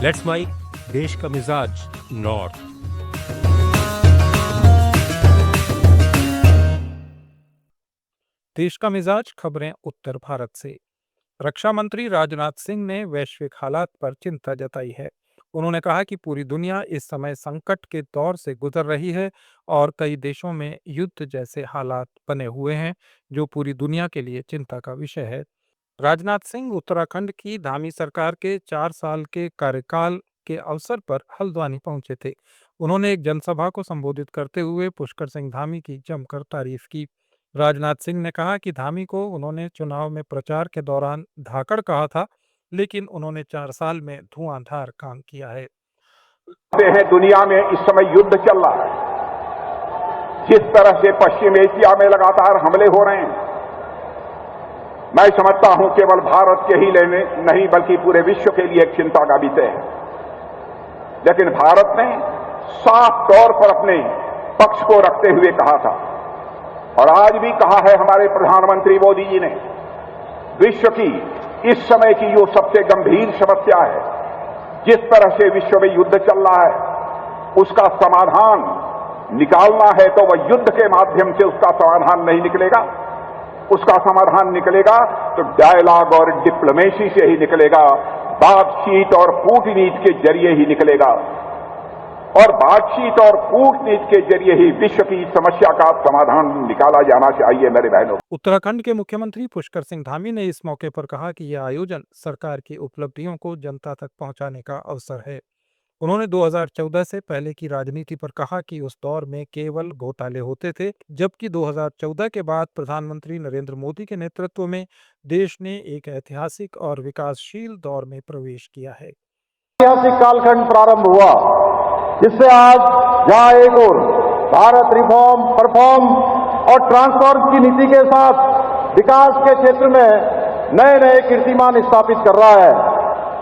Let's mic देश का मिजाज नॉर्थ। देश का मिजाज खबरें उत्तर भारत से। रक्षा मंत्री राजनाथ सिंह ने वैश्विक हालात पर चिंता जताई है। उन्होंने कहा कि पूरी दुनिया इस समय संकट के दौर से गुजर रही है और कई देशों में युद्ध जैसे हालात बने हुए हैं, जो पूरी दुनिया के लिए चिंता का विषय है। राजनाथ सिंह उत्तराखंड की धामी सरकार के 4 साल के कार्यकाल के अवसर पर हल्द्वानी पहुंचे थे। उन्होंने एक जनसभा को संबोधित करते हुए पुष्कर सिंह धामी की जमकर तारीफ की। राजनाथ सिंह ने कहा कि धामी को उन्होंने चुनाव में प्रचार के दौरान धाकड़ कहा था, लेकिन उन्होंने 4 साल में धुआंधार काम किया है। हैं दुनिया में इस समय युद्ध चल रहा है। जिस तरह से पश्चिम एशिया में लगातार हमले हो रहे हैं, मैं समझता हूं केवल भारत के ही लिए नहीं बल्कि पूरे विश्व के लिए एक चिंता का विषय है। लेकिन भारत ने साफ तौर पर अपने पक्ष को रखते हुए कहा था और आज भी कहा है हमारे प्रधानमंत्री मोदी जी ने, विश्व की इस समय की जो सबसे गंभीर समस्या है, जिस तरह से विश्व में युद्ध चल रहा है, उसका समाधान निकालना है तो वह युद्ध के माध्यम से उसका समाधान नहीं निकलेगा। उसका समाधान निकलेगा तो डायलॉग और डिप्लोमेसी से ही निकलेगा, बातचीत और कूटनीति के जरिए ही निकलेगा और बातचीत और कूटनीति के जरिए ही विश्व की समस्या का समाधान निकाला जाना चाहिए। मेरे बहनों, उत्तराखंड के मुख्यमंत्री पुष्कर सिंह धामी ने इस मौके पर कहा कि यह आयोजन सरकार की उपलब्धियों को जनता तक पहुंचाने का अवसर है। उन्होंने 2014 से पहले की राजनीति पर कहा कि उस दौर में केवल घोटाले होते थे, जबकि 2014 के बाद प्रधानमंत्री नरेंद्र मोदी के नेतृत्व में देश ने एक ऐतिहासिक और विकासशील दौर में प्रवेश किया है। ऐतिहासिक कालखंड प्रारंभ हुआ, जिससे आज जहां एक ओर भारत रिफॉर्म, परफॉर्म और ट्रांसफॉर्म की नीति के साथ विकास के क्षेत्र में नए नए कीर्तिमान स्थापित कर रहा है,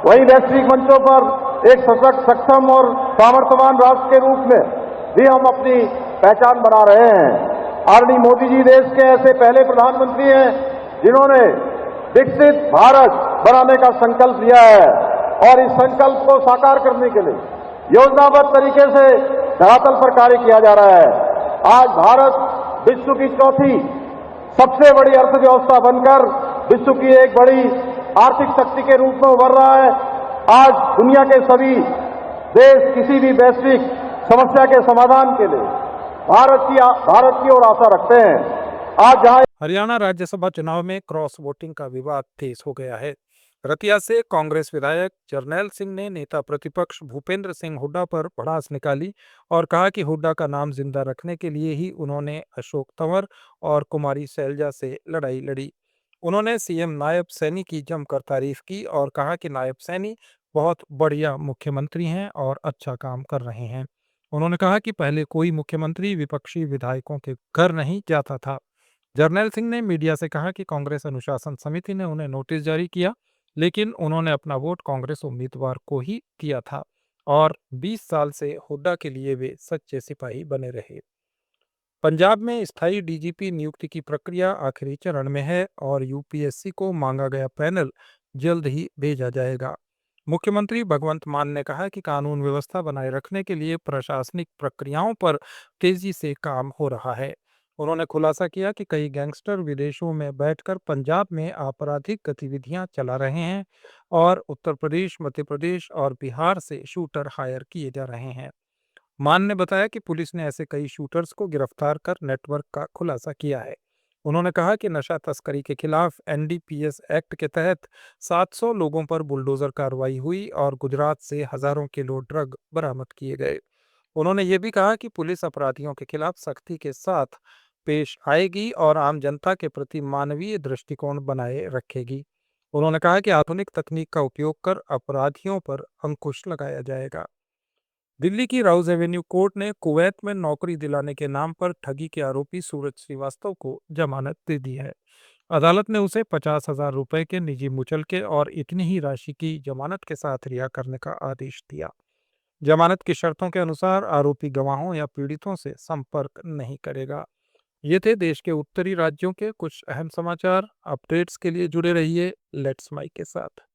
वहीं वैश्विक मंचों पर एक सशक्त, सक्षम और सामर्थ्यवान राष्ट्र के रूप में भी हम अपनी पहचान बना रहे हैं। आदरणीय मोदी जी देश के ऐसे पहले प्रधानमंत्री हैं जिन्होंने विकसित भारत बनाने का संकल्प लिया है और इस संकल्प को साकार करने के लिए योजनाबद्ध तरीके से धरातल पर कार्य किया जा रहा है। आज भारत विश्व की चौथी सबसे बड़ी अर्थव्यवस्था बनकर विश्व की एक बड़ी आर्थिक शक्ति के रूप में उभर रहा है। आज दुनिया के सभी देश किसी भी वैश्विक समस्या के समाधान के लिए भारत की ओर आशा रखते हैं। आज जहां हरियाणा राज्यसभा चुनाव में क्रॉस वोटिंग का विवाद तेज हो गया है। रतिया से कांग्रेस विधायक जरनैल सिंह ने नेता प्रतिपक्ष भूपेंद्र सिंह हुड्डा पर भड़ास निकाली और कहा कि हुड्डा का नाम जिंदा रखने के लिए ही उन्होंने अशोक तंवर और कुमारी शैलजा से लड़ाई लड़ी। उन्होंने सीएम नायब सैनी की जमकर तारीफ की और कहा कि नायब सैनी बहुत बढ़िया मुख्यमंत्री हैं और अच्छा काम कर रहे हैं। उन्होंने कहा कि पहले कोई मुख्यमंत्री विपक्षी विधायकों के घर नहीं जाता था। जरनैल सिंह ने मीडिया से कहा कि कांग्रेस अनुशासन समिति ने उन्हें नोटिस जारी किया, लेकिन उन्होंने अपना वोट कांग्रेस उम्मीदवार को ही किया था और 20 साल से हुड्डा के लिए वे सच्चे सिपाही बने रहे। पंजाब में स्थायी डीजीपी नियुक्ति की प्रक्रिया आखिरी चरण में है और यूपीएससी को मांगा गया पैनल जल्द ही भेजा जाएगा। मुख्यमंत्री भगवंत मान ने कहा कि कानून व्यवस्था बनाए रखने के लिए प्रशासनिक प्रक्रियाओं पर तेजी से काम हो रहा है। उन्होंने खुलासा किया कि कई गैंगस्टर विदेशों में बैठकर पंजाब में आपराधिक गतिविधियां चला रहे हैं और उत्तर प्रदेश, मध्य प्रदेश और बिहार से शूटर हायर किए जा रहे हैं। मान ने बताया कि पुलिस ने ऐसे कई शूटर्स को गिरफ्तार कर नेटवर्क का खुलासा किया है। उन्होंने कहा कि नशा तस्करी के खिलाफ एनडीपीएस एक्ट के तहत 700 लोगों पर बुलडोजर कार्रवाई हुई और गुजरात से हजारों किलो ड्रग बरामद किए गए। उन्होंने ये भी कहा कि पुलिस अपराधियों के खिलाफ सख्ती के साथ पेश आएगी और आम जनता के प्रति मानवीय दृष्टिकोण बनाए रखेगी। उन्होंने कहा कि आधुनिक तकनीक का उपयोग कर अपराधियों पर अंकुश लगाया जाएगा। दिल्ली की राउज एवेन्यू कोर्ट ने कुवैत में नौकरी दिलाने के नाम पर ठगी के आरोपी सूरज श्रीवास्तव को जमानत दे दी है। अदालत ने उसे 50,000 रुपए के निजी मुचलके और इतनी ही राशि की जमानत के साथ रिहा करने का आदेश दिया। जमानत की शर्तों के अनुसार आरोपी गवाहों या पीड़ितों से संपर्क नहीं करेगा। ये थे देश के उत्तरी राज्यों के कुछ अहम समाचार। अपडेट्स के लिए जुड़े रहिए लेट्स माइक के साथ।